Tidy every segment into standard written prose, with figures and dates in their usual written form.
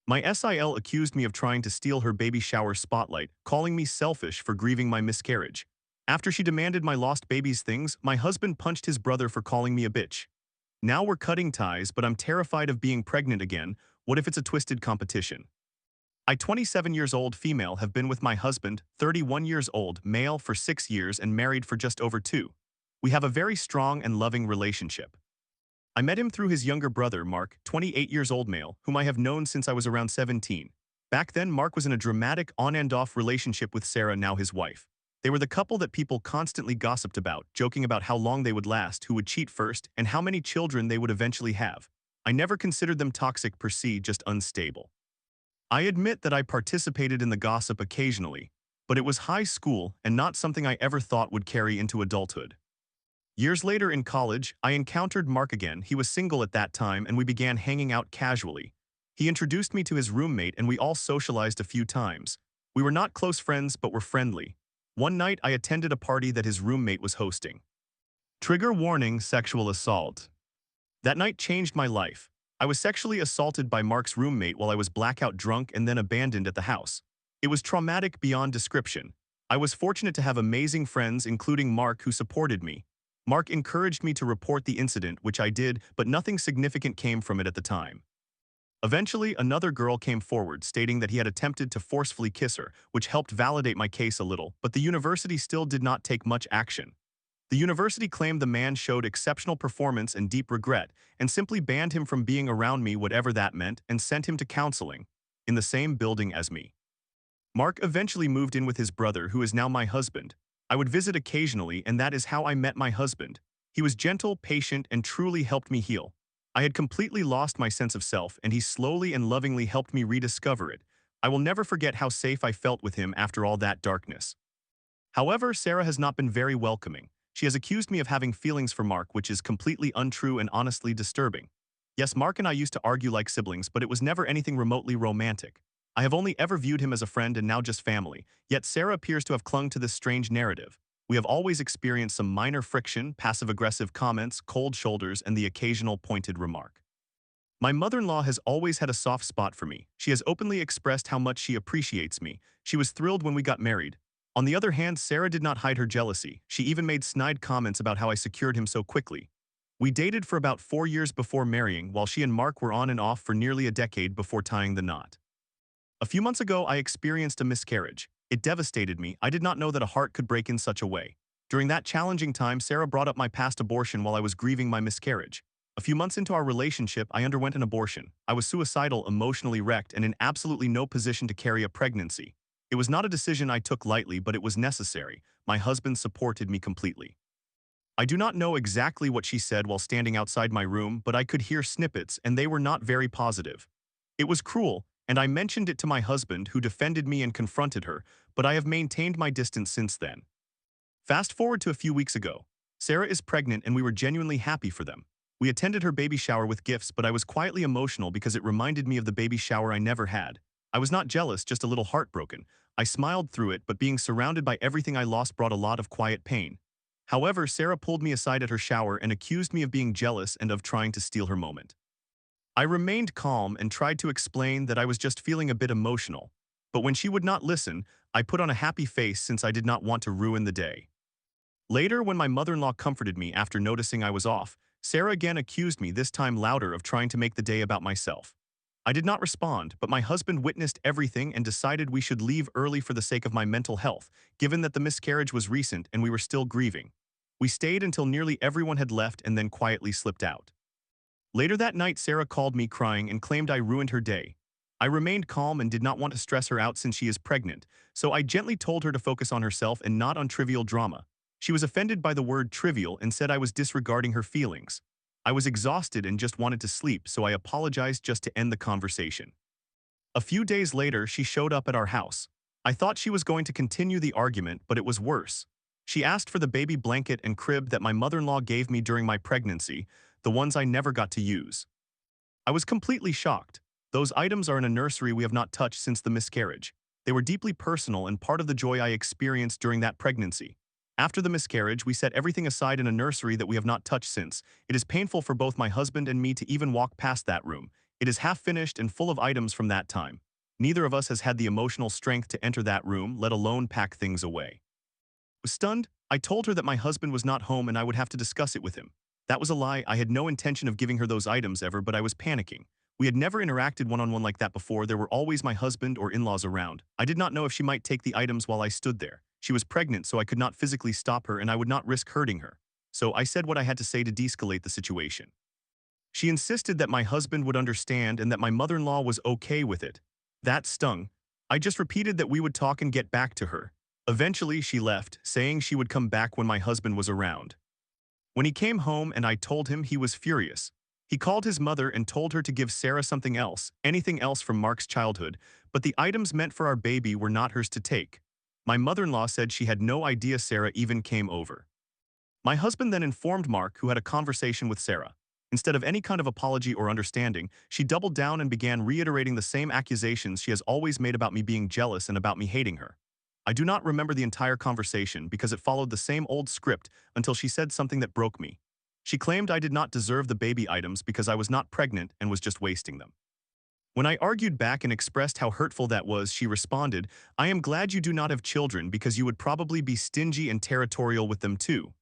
My SIL accused me of trying to steal her baby shower spotlight, calling me selfish for grieving my miscarriage. After she demanded my lost baby's things, my husband punched his brother for calling me a bitch. Now we're cutting ties, but I'm terrified of being pregnant again. What if it's a twisted competition? I, 27 years old female, have been with my husband, 31 years old male, for 6 years and married for just over 2. We have a very strong and loving relationship. I met him through his younger brother, Mark, 28 years old male, whom I have known since I was around 17. Back then, Mark was in a dramatic on-and-off relationship with Sarah, now his wife. They were the couple that people constantly gossiped about, joking about how long they would last, who would cheat first, and how many children they would eventually have. I never considered them toxic per se, just unstable. I admit that I participated in the gossip occasionally, but it was high school and not something I ever thought would carry into adulthood. Years later in college, I encountered Mark again. He was single at that time and we began hanging out casually. He introduced me to his roommate and we all socialized a few times. We were not close friends but were friendly. One night I attended a party that his roommate was hosting. Trigger warning: sexual assault. That night changed my life. I was sexually assaulted by Mark's roommate while I was blackout drunk and then abandoned at the house. It was traumatic beyond description. I was fortunate to have amazing friends, including Mark, who supported me. Mark encouraged me to report the incident, which I did, but nothing significant came from it at the time. Eventually, another girl came forward stating that he had attempted to forcefully kiss her, which helped validate my case a little, but the university still did not take much action. The university claimed the man showed exceptional performance and deep regret, and simply banned him from being around me, whatever that meant, and sent him to counseling, in the same building as me. Mark eventually moved in with his brother, who is now my husband. I would visit occasionally, and that is how I met my husband. He was gentle, patient, and truly helped me heal. I had completely lost my sense of self, and he slowly and lovingly helped me rediscover it. I will never forget how safe I felt with him after all that darkness. However, Sarah has not been very welcoming. She has accused me of having feelings for Mark, which is completely untrue and honestly disturbing. Yes, Mark and I used to argue like siblings, but it was never anything remotely romantic. I have only ever viewed him as a friend and now just family, yet Sarah appears to have clung to this strange narrative. We have always experienced some minor friction, passive-aggressive comments, cold shoulders, and the occasional pointed remark. My mother-in-law has always had a soft spot for me. She has openly expressed how much she appreciates me. She was thrilled when we got married. On the other hand, Sarah did not hide her jealousy. She even made snide comments about how I secured him so quickly. We dated for about 4 years before marrying, while she and Mark were on and off for nearly a decade before tying the knot. A few months ago, I experienced a miscarriage. It devastated me. I did not know that a heart could break in such a way. During that challenging time, Sarah brought up my past abortion while I was grieving my miscarriage. A few months into our relationship, I underwent an abortion. I was suicidal, emotionally wrecked, and in absolutely no position to carry a pregnancy. It was not a decision I took lightly, but it was necessary. My husband supported me completely. I do not know exactly what she said while standing outside my room, but I could hear snippets, and they were not very positive. It was cruel, and I mentioned it to my husband, who defended me and confronted her, but I have maintained my distance since then. Fast forward to a few weeks ago. Sarah is pregnant and we were genuinely happy for them. We attended her baby shower with gifts, but I was quietly emotional because it reminded me of the baby shower I never had. I was not jealous, just a little heartbroken. I smiled through it, but being surrounded by everything I lost brought a lot of quiet pain. However, Sarah pulled me aside at her shower and accused me of being jealous and of trying to steal her moment. I remained calm and tried to explain that I was just feeling a bit emotional. But when she would not listen, I put on a happy face since I did not want to ruin the day. Later, when my mother-in-law comforted me after noticing I was off, Sarah again accused me, this time louder, of trying to make the day about myself. I did not respond, but my husband witnessed everything and decided we should leave early for the sake of my mental health, given that the miscarriage was recent and we were still grieving. We stayed until nearly everyone had left and then quietly slipped out. Later that night, Sarah called me crying and claimed I ruined her day. I remained calm and did not want to stress her out since she is pregnant, so I gently told her to focus on herself and not on trivial drama. She was offended by the word trivial and said I was disregarding her feelings. I was exhausted and just wanted to sleep, so I apologized just to end the conversation. A few days later, she showed up at our house. I thought she was going to continue the argument, but it was worse. She asked for the baby blanket and crib that my mother-in-law gave me during my pregnancy, the ones I never got to use. I was completely shocked. Those items are in a nursery we have not touched since the miscarriage. They were deeply personal and part of the joy I experienced during that pregnancy. After the miscarriage, we set everything aside in a nursery that we have not touched since. It is painful for both my husband and me to even walk past that room. It is half finished and full of items from that time. Neither of us has had the emotional strength to enter that room, let alone pack things away. Stunned, I told her that my husband was not home and I would have to discuss it with him. That was a lie. I had no intention of giving her those items ever, but I was panicking. We had never interacted one-on-one like that before. There were always my husband or in-laws around. I did not know if she might take the items while I stood there. She was pregnant, so I could not physically stop her and I would not risk hurting her. So I said what I had to say to de-escalate the situation. She insisted that my husband would understand and that my mother-in-law was okay with it. That stung. I just repeated that we would talk and get back to her. Eventually, she left, saying she would come back when my husband was around. When he came home and I told him, he was furious. He called his mother and told her to give Sarah something else, anything else from Mark's childhood, but the items meant for our baby were not hers to take. My mother-in-law said she had no idea Sarah even came over. My husband then informed Mark, who had a conversation with Sarah. Instead of any kind of apology or understanding, she doubled down and began reiterating the same accusations she has always made about me being jealous and about me hating her. I do not remember the entire conversation because it followed the same old script until she said something that broke me. She claimed I did not deserve the baby items because I was not pregnant and was just wasting them. When I argued back and expressed how hurtful that was, she responded, "I am glad you do not have children because you would probably be stingy and territorial with them too."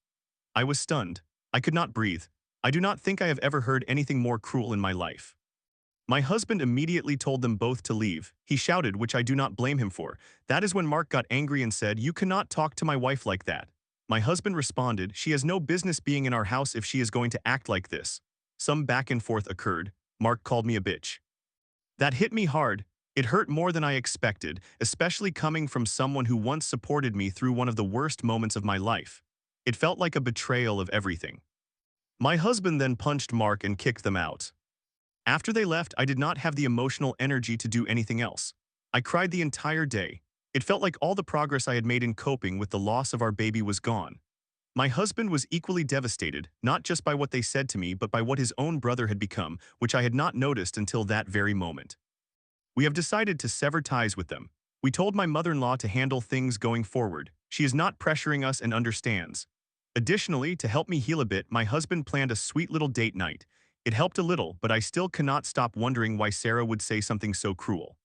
I was stunned. I could not breathe. I do not think I have ever heard anything more cruel in my life. My husband immediately told them both to leave. He shouted, which I do not blame him for. That is when Mark got angry and said, "You cannot talk to my wife like that." My husband responded, "She has no business being in our house if she is going to act like this." Some back and forth occurred. Mark called me a bitch. That hit me hard. It hurt more than I expected, especially coming from someone who once supported me through one of the worst moments of my life. It felt like a betrayal of everything. My husband then punched Mark and kicked them out. After they left, I did not have the emotional energy to do anything else. I cried the entire day. It felt like all the progress I had made in coping with the loss of our baby was gone. My husband was equally devastated, not just by what they said to me, but by what his own brother had become, which I had not noticed until that very moment. We have decided to sever ties with them. We told my mother-in-law to handle things going forward. She is not pressuring us and understands. Additionally, to help me heal a bit, my husband planned a sweet little date night. It helped a little, but I still cannot stop wondering why Sarah would say something so cruel.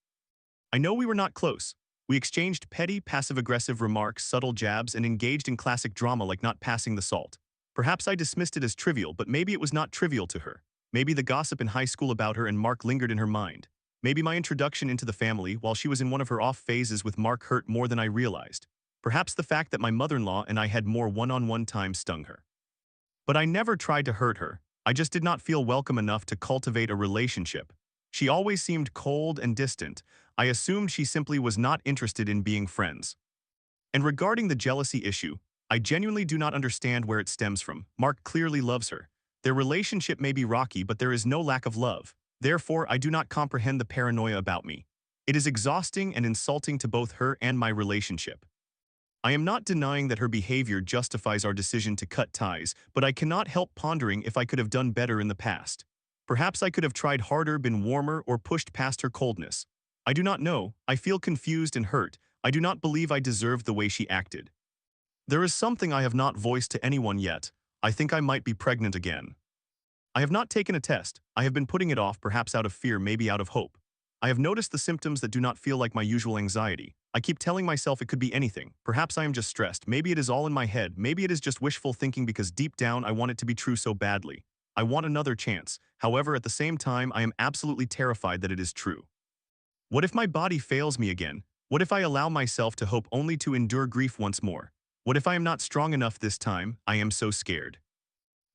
I know we were not close. We exchanged petty, passive-aggressive remarks, subtle jabs, and engaged in classic drama like not passing the salt. Perhaps I dismissed it as trivial, but maybe it was not trivial to her. Maybe the gossip in high school about her and Mark lingered in her mind. Maybe my introduction into the family while she was in one of her off phases with Mark hurt more than I realized. Perhaps the fact that my mother-in-law and I had more one-on-one time stung her. But I never tried to hurt her. I just did not feel welcome enough to cultivate a relationship. She always seemed cold and distant. I assumed she simply was not interested in being friends. And regarding the jealousy issue, I genuinely do not understand where it stems from. Mark clearly loves her. Their relationship may be rocky, but there is no lack of love. Therefore, I do not comprehend the paranoia about me. It is exhausting and insulting to both her and my relationship. I am not denying that her behavior justifies our decision to cut ties, but I cannot help pondering if I could have done better in the past. Perhaps I could have tried harder, been warmer, or pushed past her coldness. I do not know. I feel confused and hurt. I do not believe I deserved the way she acted. There is something I have not voiced to anyone yet. I think I might be pregnant again. I have not taken a test. I have been putting it off, perhaps out of fear, maybe out of hope. I have noticed the symptoms that do not feel like my usual anxiety. I keep telling myself it could be anything. Perhaps I am just stressed. Maybe it is all in my head. Maybe it is just wishful thinking because deep down I want it to be true so badly. I want another chance. However, at the same time, I am absolutely terrified that it is true. What if my body fails me again? What if I allow myself to hope only to endure grief once more? What if I am not strong enough this time? I am so scared.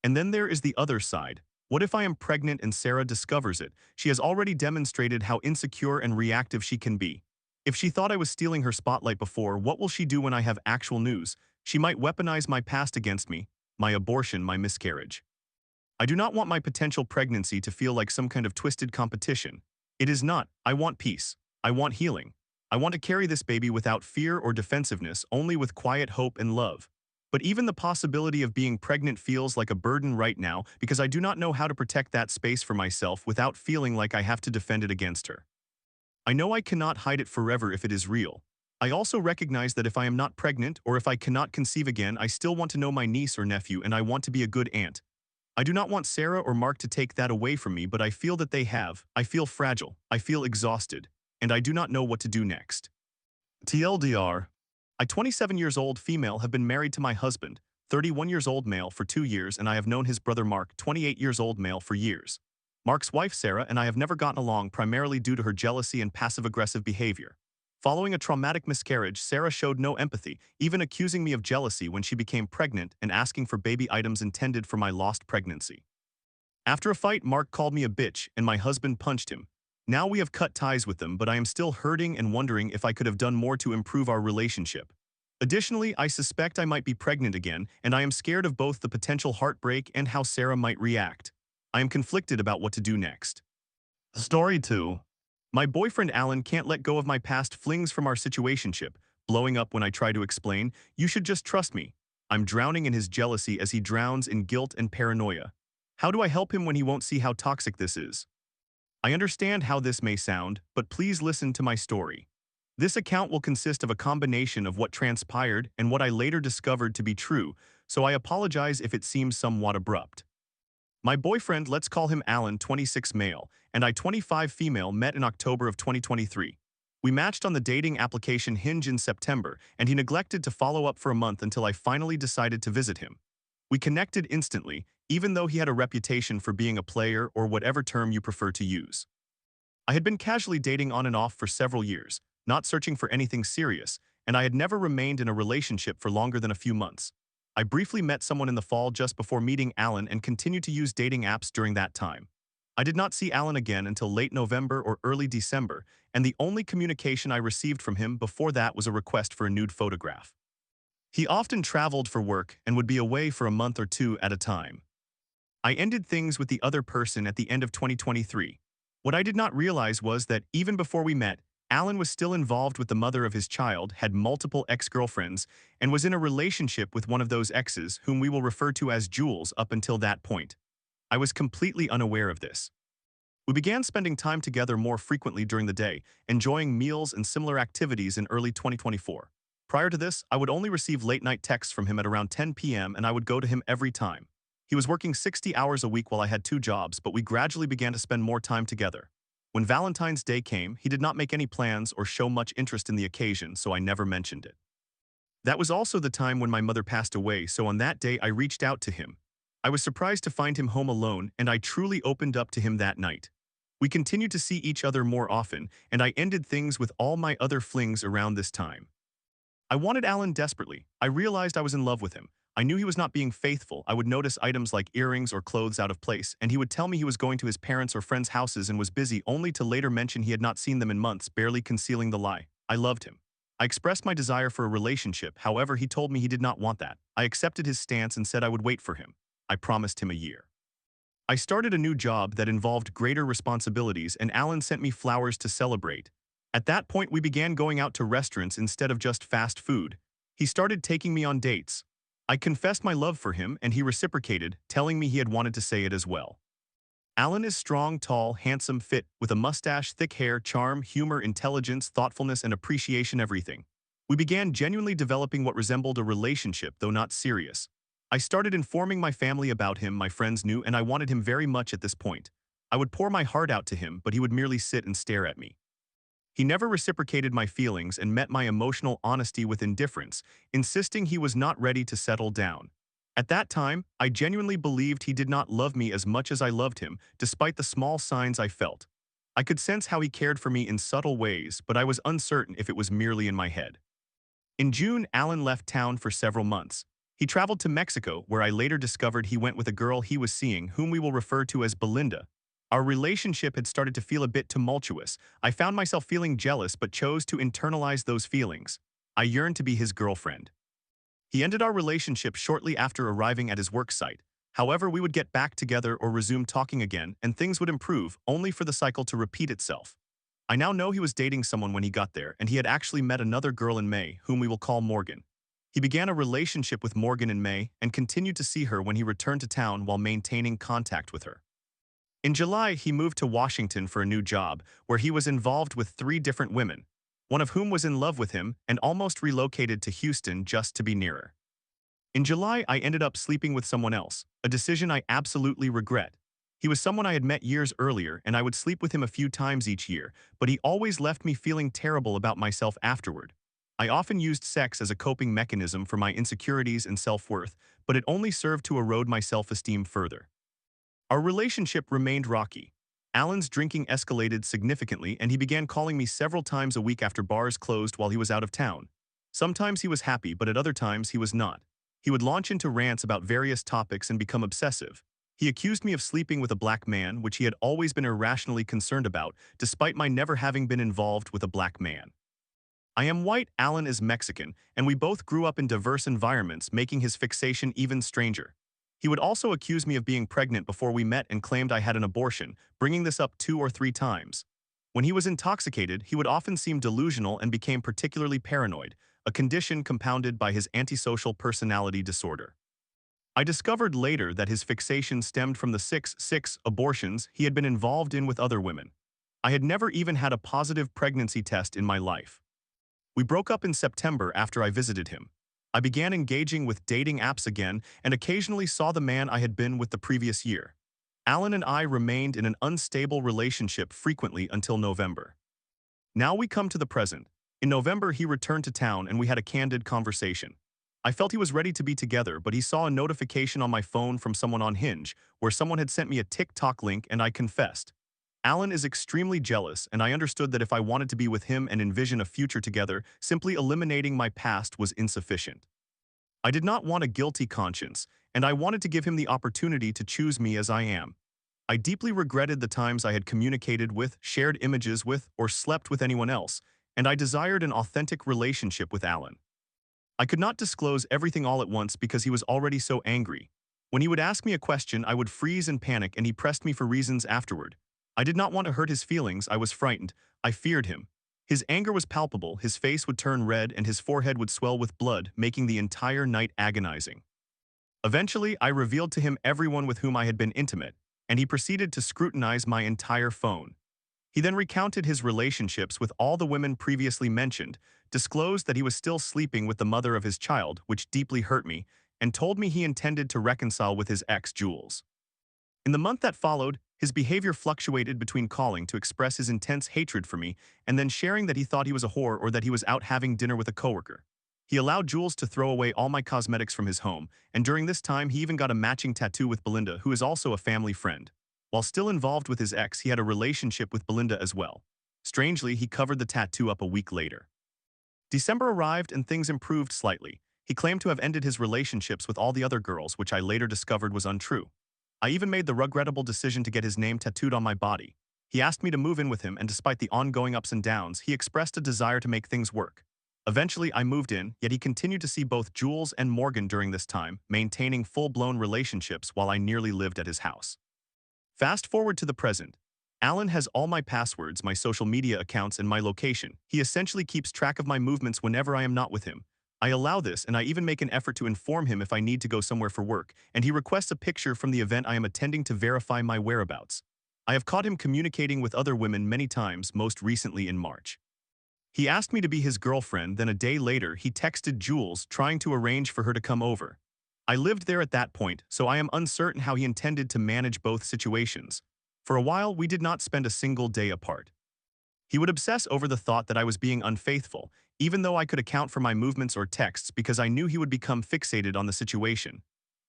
And then there is the other side. What if I am pregnant and Sarah discovers it? She has already demonstrated how insecure and reactive she can be. If she thought I was stealing her spotlight before, what will she do when I have actual news? She might weaponize my past against me, my abortion, my miscarriage. I do not want my potential pregnancy to feel like some kind of twisted competition. It is not. I want peace. I want healing. I want to carry this baby without fear or defensiveness, only with quiet hope and love. But even the possibility of being pregnant feels like a burden right now because I do not know how to protect that space for myself without feeling like I have to defend it against her. I know I cannot hide it forever if it is real. I also recognize that if I am not pregnant or if I cannot conceive again, I still want to know my niece or nephew and I want to be a good aunt. I do not want Sarah or Mark to take that away from me, but I feel that they have. I feel fragile. I feel exhausted. And I do not know what to do next. TLDR. I, 27 years old female, have been married to my husband, 31 years old male, for 2 years, and I have known his brother Mark, 28 years old male, for years. Mark's wife Sarah and I have never gotten along, primarily due to her jealousy and passive-aggressive behavior. Following a traumatic miscarriage, Sarah showed no empathy, even accusing me of jealousy when she became pregnant and asking for baby items intended for my lost pregnancy. After a fight, Mark called me a bitch and my husband punched him. Now we have cut ties with them, but I am still hurting and wondering if I could have done more to improve our relationship. Additionally, I suspect I might be pregnant again, and I am scared of both the potential heartbreak and how Sarah might react. I am conflicted about what to do next. Story 2. My boyfriend Alan can't let go of my past flings from our situationship, blowing up when I try to explain, "You should just trust me." I'm drowning in his jealousy as he drowns in guilt and paranoia. How do I help him when he won't see how toxic this is? I understand how this may sound, but please listen to my story. This account will consist of a combination of what transpired and what I later discovered to be true, so I apologize if it seems somewhat abrupt. My boyfriend, let's call him Alan, 26 male, and I, 25 female, met in October of 2023. We matched on the dating application Hinge in September, and he neglected to follow up for a month until I finally decided to visit him. We connected instantly, even though he had a reputation for being a player, or whatever term you prefer to use. I had been casually dating on and off for several years, not searching for anything serious, and I had never remained in a relationship for longer than a few months. I briefly met someone in the fall just before meeting Alan and continued to use dating apps during that time. I did not see Alan again until late November or early December, and the only communication I received from him before that was a request for a nude photograph. He often traveled for work and would be away for a month or two at a time. I ended things with the other person at the end of 2023. What I did not realize was that even before we met, Alan was still involved with the mother of his child, had multiple ex-girlfriends, and was in a relationship with one of those exes, whom we will refer to as Jules, up until that point. I was completely unaware of this. We began spending time together more frequently during the day, enjoying meals and similar activities in early 2024. Prior to this, I would only receive late-night texts from him at around 10 p.m. and I would go to him every time. He was working 60 hours a week while I had 2 jobs, but we gradually began to spend more time together. When Valentine's Day came, he did not make any plans or show much interest in the occasion, so I never mentioned it. That was also the time when my mother passed away, so on that day I reached out to him. I was surprised to find him home alone, and I truly opened up to him that night. We continued to see each other more often, and I ended things with all my other flings around this time. I wanted Alan desperately. I realized I was in love with him. I knew he was not being faithful. I would notice items like earrings or clothes out of place, and he would tell me he was going to his parents' or friends' houses and was busy, only to later mention he had not seen them in months, barely concealing the lie. I loved him. I expressed my desire for a relationship, however he told me he did not want that. I accepted his stance and said I would wait for him. I promised him a year. I started a new job that involved greater responsibilities, and Alan sent me flowers to celebrate. At that point, we began going out to restaurants instead of just fast food. He started taking me on dates. I confessed my love for him, and he reciprocated, telling me he had wanted to say it as well. Alan is strong, tall, handsome, fit, with a mustache, thick hair, charm, humor, intelligence, thoughtfulness, and appreciation, everything. We began genuinely developing what resembled a relationship, though not serious. I started informing my family about him, my friends knew, and I wanted him very much at this point. I would pour my heart out to him, but he would merely sit and stare at me. He never reciprocated my feelings and met my emotional honesty with indifference, insisting he was not ready to settle down. At that time, I genuinely believed he did not love me as much as I loved him, despite the small signs I felt. I could sense how he cared for me in subtle ways, but I was uncertain if it was merely in my head. In June, Alan left town for several months. He traveled to Mexico, where I later discovered he went with a girl he was seeing, whom we will refer to as Belinda. Our relationship had started to feel a bit tumultuous. I found myself feeling jealous but chose to internalize those feelings. I yearned to be his girlfriend. He ended our relationship shortly after arriving at his work site. However, we would get back together or resume talking again, and things would improve, only for the cycle to repeat itself. I now know he was dating someone when he got there, and he had actually met another girl in May, whom we will call Morgan. He began a relationship with Morgan in May and continued to see her when he returned to town while maintaining contact with her. In July, he moved to Washington for a new job, where he was involved with 3 different women, one of whom was in love with him and almost relocated to Houston just to be nearer. In July, I ended up sleeping with someone else, a decision I absolutely regret. He was someone I had met years earlier, and I would sleep with him a few times each year, but he always left me feeling terrible about myself afterward. I often used sex as a coping mechanism for my insecurities and self-worth, but it only served to erode my self-esteem further. Our relationship remained rocky. Alan's drinking escalated significantly, and he began calling me several times a week after bars closed while he was out of town. Sometimes he was happy, but at other times he was not. He would launch into rants about various topics and become obsessive. He accused me of sleeping with a black man, which he had always been irrationally concerned about, despite my never having been involved with a black man. I am white, Alan is Mexican, and we both grew up in diverse environments, making his fixation even stranger. He would also accuse me of being pregnant before we met and claimed I had an abortion, bringing this up 2 or 3 times. When he was intoxicated, he would often seem delusional and became particularly paranoid, a condition compounded by his antisocial personality disorder. I discovered later that his fixation stemmed from the six abortions he had been involved in with other women. I had never even had a positive pregnancy test in my life. We broke up in September after I visited him. I began engaging with dating apps again and occasionally saw the man I had been with the previous year. Alan and I remained in an unstable relationship frequently until November. Now we come to the present. In November, he returned to town and we had a candid conversation. I felt he was ready to be together, but he saw a notification on my phone from someone on Hinge, where someone had sent me a TikTok link, and I confessed. Alan is extremely jealous, and I understood that if I wanted to be with him and envision a future together, simply eliminating my past was insufficient. I did not want a guilty conscience, and I wanted to give him the opportunity to choose me as I am. I deeply regretted the times I had communicated with, shared images with, or slept with anyone else, and I desired an authentic relationship with Alan. I could not disclose everything all at once because he was already so angry. When he would ask me a question, I would freeze and panic, and he pressed me for reasons afterward. I did not want to hurt his feelings. I was frightened. I feared him. His anger was palpable, his face would turn red, and his forehead would swell with blood, making the entire night agonizing. Eventually, I revealed to him everyone with whom I had been intimate, and he proceeded to scrutinize my entire phone. He then recounted his relationships with all the women previously mentioned, disclosed that he was still sleeping with the mother of his child, which deeply hurt me, and told me he intended to reconcile with his ex, Jules. In the month that followed, his behavior fluctuated between calling to express his intense hatred for me and then sharing that he thought he was a whore or that he was out having dinner with a coworker. He allowed Jules to throw away all my cosmetics from his home, and during this time he even got a matching tattoo with Belinda, who is also a family friend. While still involved with his ex, he had a relationship with Belinda as well. Strangely, he covered the tattoo up a week later. December arrived and things improved slightly. He claimed to have ended his relationships with all the other girls, which I later discovered was untrue. I even made the regrettable decision to get his name tattooed on my body. He asked me to move in with him, and despite the ongoing ups and downs, he expressed a desire to make things work. Eventually, I moved in, yet he continued to see both Jules and Morgan during this time, maintaining full-blown relationships while I nearly lived at his house. Fast forward to the present. Alan has all my passwords, my social media accounts, and my location. He essentially keeps track of my movements whenever I am not with him. I allow this, and I even make an effort to inform him if I need to go somewhere for work, and he requests a picture from the event I am attending to verify my whereabouts. I have caught him communicating with other women many times, most recently in March. He asked me to be his girlfriend, then a day later he texted Jules trying to arrange for her to come over. I lived there at that point, so I am uncertain how he intended to manage both situations. For a while, we did not spend a single day apart. He would obsess over the thought that I was being unfaithful, even though I could account for my movements or texts because I knew he would become fixated on the situation.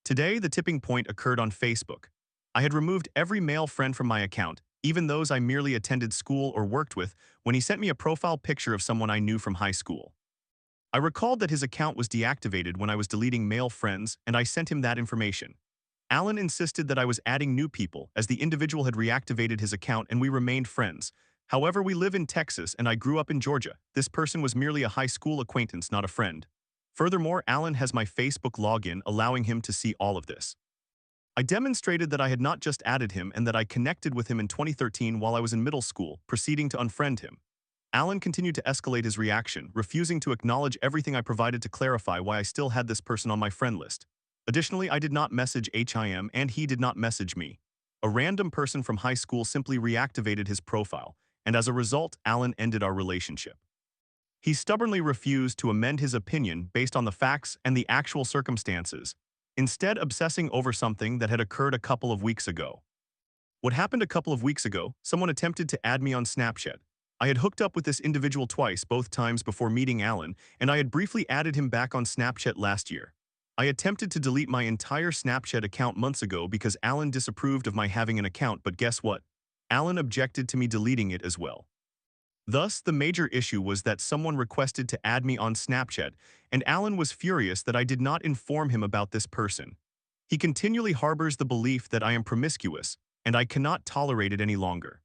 Today, the tipping point occurred on Facebook. I had removed every male friend from my account, even those I merely attended school or worked with, when he sent me a profile picture of someone I knew from high school. I recalled that his account was deactivated when I was deleting male friends, and I sent him that information. Alan insisted that I was adding new people, as the individual had reactivated his account and we remained friends. However, we live in Texas and I grew up in Georgia. This person was merely a high school acquaintance, not a friend. Furthermore, Alan has my Facebook login, allowing him to see all of this. I demonstrated that I had not just added him and that I connected with him in 2013 while I was in middle school, proceeding to unfriend him. Alan continued to escalate his reaction, refusing to acknowledge everything I provided to clarify why I still had this person on my friend list. Additionally, I did not message him and he did not message me. A random person from high school simply reactivated his profile, and as a result, Alan ended our relationship. He stubbornly refused to amend his opinion based on the facts and the actual circumstances, instead obsessing over something that had occurred a couple of weeks ago. What happened a couple of weeks ago, someone attempted to add me on Snapchat. I had hooked up with this individual twice, both times before meeting Alan, and I had briefly added him back on Snapchat last year. I attempted to delete my entire Snapchat account months ago because Alan disapproved of my having an account, but guess what? Alan objected to me deleting it as well. Thus, the major issue was that someone requested to add me on Snapchat, and Alan was furious that I did not inform him about this person. He continually harbors the belief that I am promiscuous, and I cannot tolerate it any longer.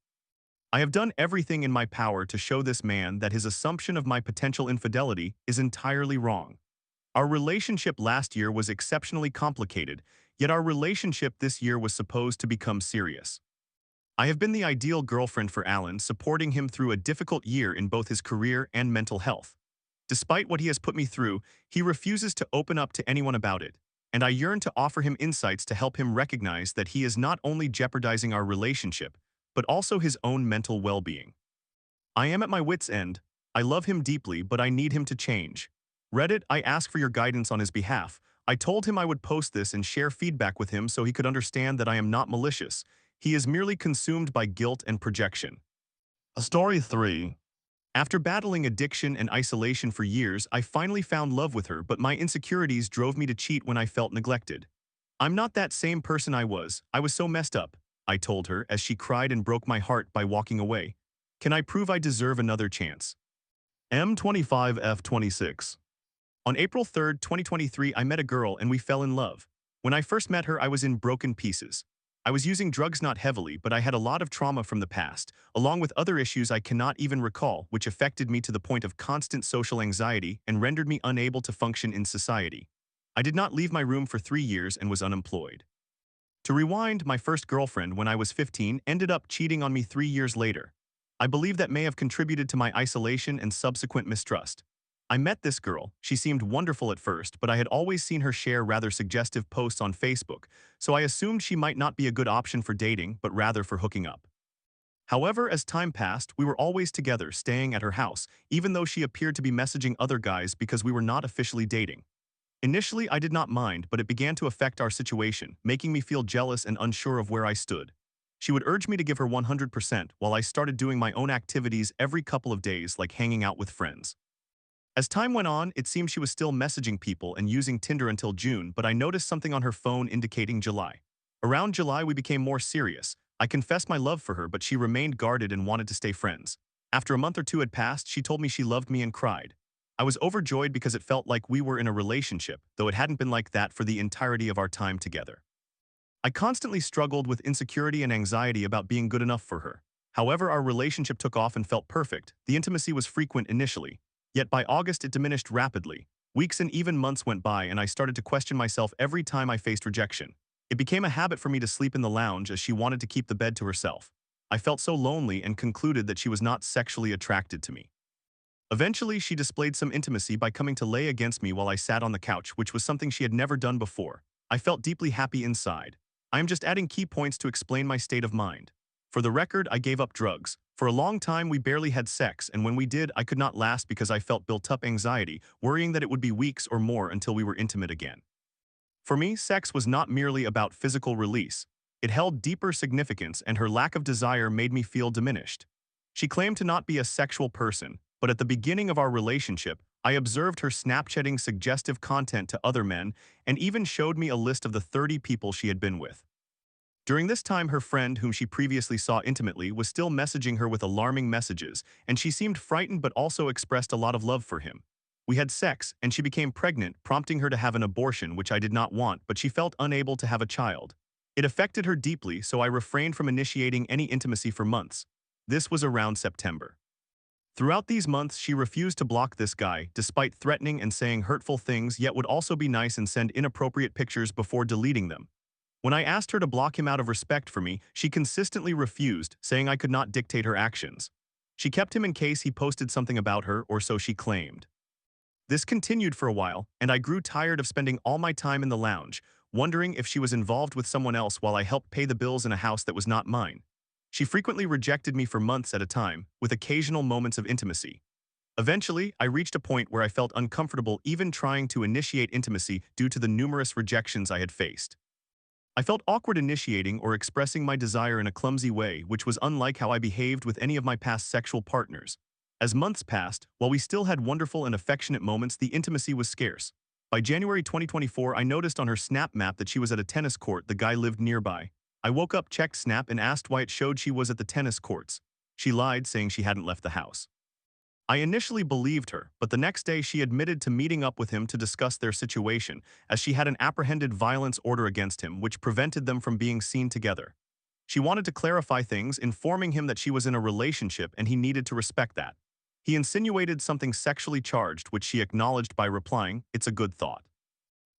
I have done everything in my power to show this man that his assumption of my potential infidelity is entirely wrong. Our relationship last year was exceptionally complicated, yet our relationship this year was supposed to become serious. I have been the ideal girlfriend for Alan, supporting him through a difficult year in both his career and mental health. Despite what he has put me through, he refuses to open up to anyone about it, and I yearn to offer him insights to help him recognize that he is not only jeopardizing our relationship, but also his own mental well-being. I am at my wit's end. I love him deeply, but I need him to change. Reddit, I ask for your guidance on his behalf. I told him I would post this and share feedback with him so he could understand that I am not malicious. He is merely consumed by guilt and projection. Story 3. After battling addiction and isolation for years, I finally found love with her, but my insecurities drove me to cheat when I felt neglected. I'm not that same person I was so messed up, I told her as she cried and broke my heart by walking away. Can I prove I deserve another chance? M25F26. On April 3, 2023, I met a girl and we fell in love. When I first met her, I was in broken pieces. I was using drugs not heavily, but I had a lot of trauma from the past, along with other issues I cannot even recall, which affected me to the point of constant social anxiety and rendered me unable to function in society. I did not leave my room for 3 years and was unemployed. To rewind, my first girlfriend, when I was 15, ended up cheating on me 3 years later. I believe that may have contributed to my isolation and subsequent mistrust. I met this girl. She seemed wonderful at first, but I had always seen her share rather suggestive posts on Facebook, so I assumed she might not be a good option for dating, but rather for hooking up. However, as time passed, we were always together, staying at her house, even though she appeared to be messaging other guys because we were not officially dating. Initially, I did not mind, but it began to affect our situation, making me feel jealous and unsure of where I stood. She would urge me to give her 100% while I started doing my own activities every couple of days, like hanging out with friends. As time went on, it seemed she was still messaging people and using Tinder until June, but I noticed something on her phone indicating July. Around July, we became more serious. I confessed my love for her, but she remained guarded and wanted to stay friends. After a month or two had passed, she told me she loved me and cried. I was overjoyed because it felt like we were in a relationship, though it hadn't been like that for the entirety of our time together. I constantly struggled with insecurity and anxiety about being good enough for her. However, our relationship took off and felt perfect. The intimacy was frequent initially. Yet by August, it diminished rapidly. Weeks and even months went by, and I started to question myself every time I faced rejection. It became a habit for me to sleep in the lounge as she wanted to keep the bed to herself. I felt so lonely and concluded that she was not sexually attracted to me. Eventually, she displayed some intimacy by coming to lay against me while I sat on the couch, which was something she had never done before. I felt deeply happy inside. I am just adding key points to explain my state of mind. For the record, I gave up drugs. For a long time, we barely had sex, and when we did, I could not last because I felt built-up anxiety, worrying that it would be weeks or more until we were intimate again. For me, sex was not merely about physical release. It held deeper significance, and her lack of desire made me feel diminished. She claimed to not be a sexual person, but at the beginning of our relationship, I observed her Snapchatting suggestive content to other men and even showed me a list of the 30 people she had been with. During this time, her friend, whom she previously saw intimately, was still messaging her with alarming messages, and she seemed frightened but also expressed a lot of love for him. We had sex, and she became pregnant, prompting her to have an abortion, which I did not want, but she felt unable to have a child. It affected her deeply, so I refrained from initiating any intimacy for months. This was around September. Throughout these months, she refused to block this guy, despite threatening and saying hurtful things, yet would also be nice and send inappropriate pictures before deleting them. When I asked her to block him out of respect for me, she consistently refused, saying I could not dictate her actions. She kept him in case he posted something about her, or so she claimed. This continued for a while, and I grew tired of spending all my time in the lounge, wondering if she was involved with someone else while I helped pay the bills in a house that was not mine. She frequently rejected me for months at a time, with occasional moments of intimacy. Eventually, I reached a point where I felt uncomfortable even trying to initiate intimacy due to the numerous rejections I had faced. I felt awkward initiating or expressing my desire in a clumsy way, which was unlike how I behaved with any of my past sexual partners. As months passed, while we still had wonderful and affectionate moments, the intimacy was scarce. By January 2024, I noticed on her Snap map that she was at a tennis court. The guy lived nearby. I woke up, checked Snap, and asked why it showed she was at the tennis courts. She lied, saying she hadn't left the house. I initially believed her, but the next day she admitted to meeting up with him to discuss their situation, as she had an apprehended violence order against him which prevented them from being seen together. She wanted to clarify things, informing him that she was in a relationship and he needed to respect that. He insinuated something sexually charged, which she acknowledged by replying, "It's a good thought."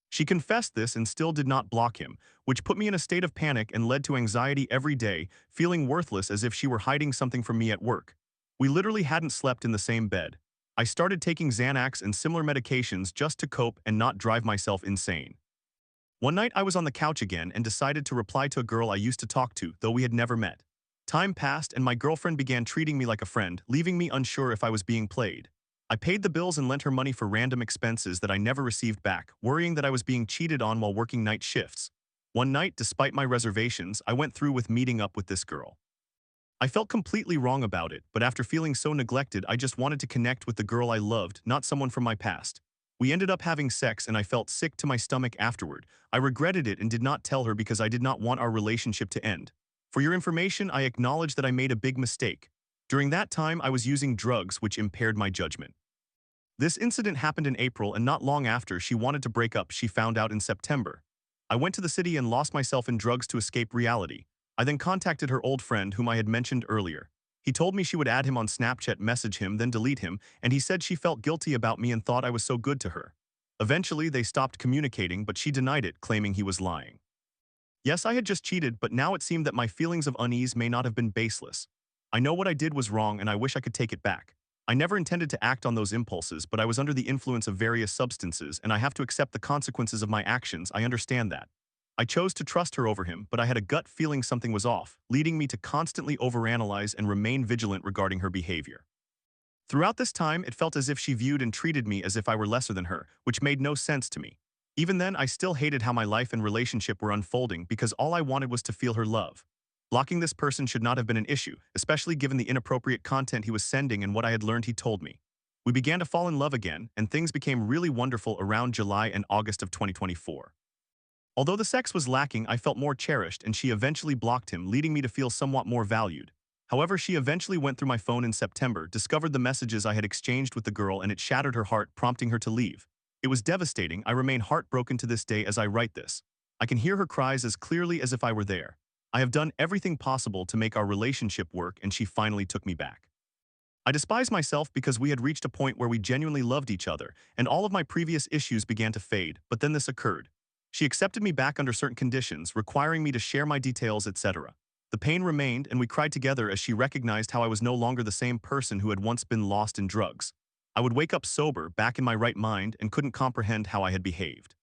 She confessed this and still did not block him, which put me in a state of panic and led to anxiety every day, feeling worthless as if she were hiding something from me at work. We literally hadn't slept in the same bed. I started taking Xanax and similar medications just to cope and not drive myself insane. One night I was on the couch again and decided to reply to a girl I used to talk to, though we had never met. Time passed and my girlfriend began treating me like a friend, leaving me unsure if I was being played. I paid the bills and lent her money for random expenses that I never received back, worrying that I was being cheated on while working night shifts. One night, despite my reservations, I went through with meeting up with this girl. I felt completely wrong about it, but after feeling so neglected, I just wanted to connect with the girl I loved, not someone from my past. We ended up having sex and I felt sick to my stomach afterward. I regretted it and did not tell her because I did not want our relationship to end. For your information, I acknowledge that I made a big mistake. During that time, I was using drugs which impaired my judgment. This incident happened in April, and not long after she wanted to break up, she found out in September. I went to the city and lost myself in drugs to escape reality. I then contacted her old friend whom I had mentioned earlier. He told me she would add him on Snapchat, message him, then delete him, and he said she felt guilty about me and thought I was so good to her. Eventually, they stopped communicating, but she denied it, claiming he was lying. Yes, I had just cheated, but now it seemed that my feelings of unease may not have been baseless. I know what I did was wrong and I wish I could take it back. I never intended to act on those impulses, but I was under the influence of various substances and I have to accept the consequences of my actions. I understand that. I chose to trust her over him, but I had a gut feeling something was off, leading me to constantly overanalyze and remain vigilant regarding her behavior. Throughout this time, it felt as if she viewed and treated me as if I were lesser than her, which made no sense to me. Even then, I still hated how my life and relationship were unfolding because all I wanted was to feel her love. Blocking this person should not have been an issue, especially given the inappropriate content he was sending and what I had learned he told me. We began to fall in love again, and things became really wonderful around July and August of 2024. Although the sex was lacking, I felt more cherished and she eventually blocked him, leading me to feel somewhat more valued. However, she eventually went through my phone in September, discovered the messages I had exchanged with the girl, and it shattered her heart, prompting her to leave. It was devastating. I remain heartbroken to this day as I write this. I can hear her cries as clearly as if I were there. I have done everything possible to make our relationship work and she finally took me back. I despise myself because we had reached a point where we genuinely loved each other and all of my previous issues began to fade, but then this occurred. She accepted me back under certain conditions, requiring me to share my details, etc. The pain remained and we cried together as she recognized how I was no longer the same person who had once been lost in drugs. I would wake up sober, back in my right mind, and couldn't comprehend how I had behaved.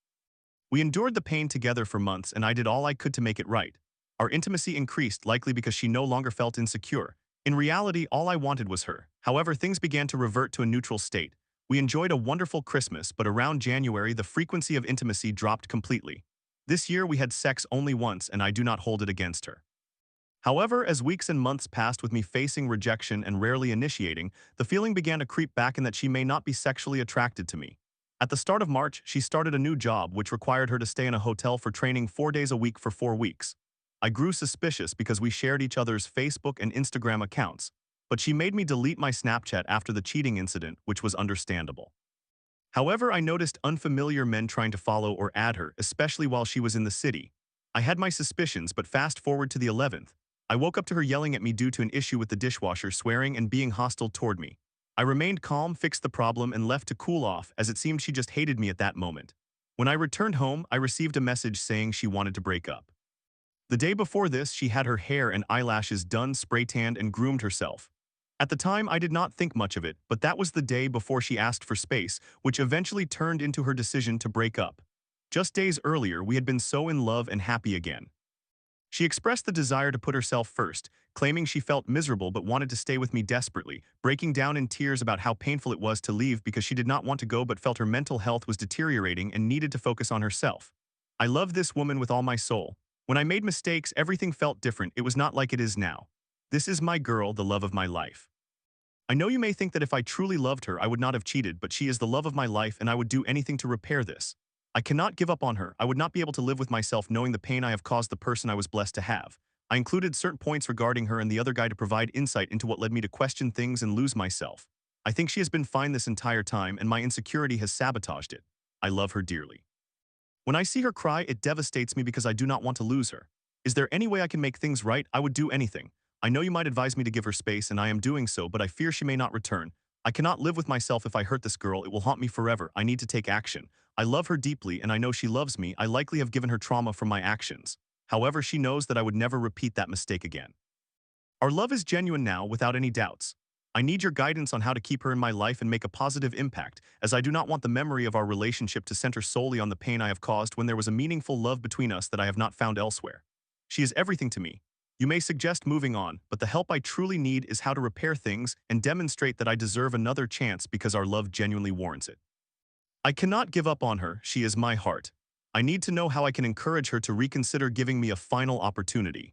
We endured the pain together for months and I did all I could to make it right. Our intimacy increased, likely because she no longer felt insecure. In reality, all I wanted was her. However, things began to revert to a neutral state. We enjoyed a wonderful Christmas, but around January, the frequency of intimacy dropped completely. This year, we had sex only once, and I do not hold it against her. However, as weeks and months passed with me facing rejection and rarely initiating, the feeling began to creep back in that she may not be sexually attracted to me. At the start of March, she started a new job which required her to stay in a hotel for training 4 days a week for 4 weeks. I grew suspicious because we shared each other's Facebook and Instagram accounts, but she made me delete my Snapchat after the cheating incident, which was understandable. However, I noticed unfamiliar men trying to follow or add her, especially while she was in the city. I had my suspicions, but fast forward to the 11th. I woke up to her yelling at me due to an issue with the dishwasher, swearing and being hostile toward me. I remained calm, fixed the problem, and left to cool off, as it seemed she just hated me at that moment. When I returned home, I received a message saying she wanted to break up. The day before this, she had her hair and eyelashes done, spray-tanned, and groomed herself. At the time, I did not think much of it, but that was the day before she asked for space, which eventually turned into her decision to break up. Just days earlier, we had been so in love and happy again. She expressed the desire to put herself first, claiming she felt miserable but wanted to stay with me desperately, breaking down in tears about how painful it was to leave because she did not want to go but felt her mental health was deteriorating and needed to focus on herself. I love this woman with all my soul. When I made mistakes, everything felt different. It was not like it is now. This is my girl, the love of my life. I know you may think that if I truly loved her, I would not have cheated, but she is the love of my life and I would do anything to repair this. I cannot give up on her. I would not be able to live with myself knowing the pain I have caused the person I was blessed to have. I included certain points regarding her and the other guy to provide insight into what led me to question things and lose myself. I think she has been fine this entire time and my insecurity has sabotaged it. I love her dearly. When I see her cry, it devastates me because I do not want to lose her. Is there any way I can make things right? I would do anything. I know you might advise me to give her space and I am doing so, but I fear she may not return. I cannot live with myself if I hurt this girl. It will haunt me forever. I need to take action. I love her deeply and I know she loves me. I likely have given her trauma from my actions. However, she knows that I would never repeat that mistake again. Our love is genuine now, without any doubts. I need your guidance on how to keep her in my life and make a positive impact, as I do not want the memory of our relationship to center solely on the pain I have caused when there was a meaningful love between us that I have not found elsewhere. She is everything to me. You may suggest moving on, but the help I truly need is how to repair things and demonstrate that I deserve another chance because our love genuinely warrants it. I cannot give up on her. She is my heart. I need to know how I can encourage her to reconsider giving me a final opportunity.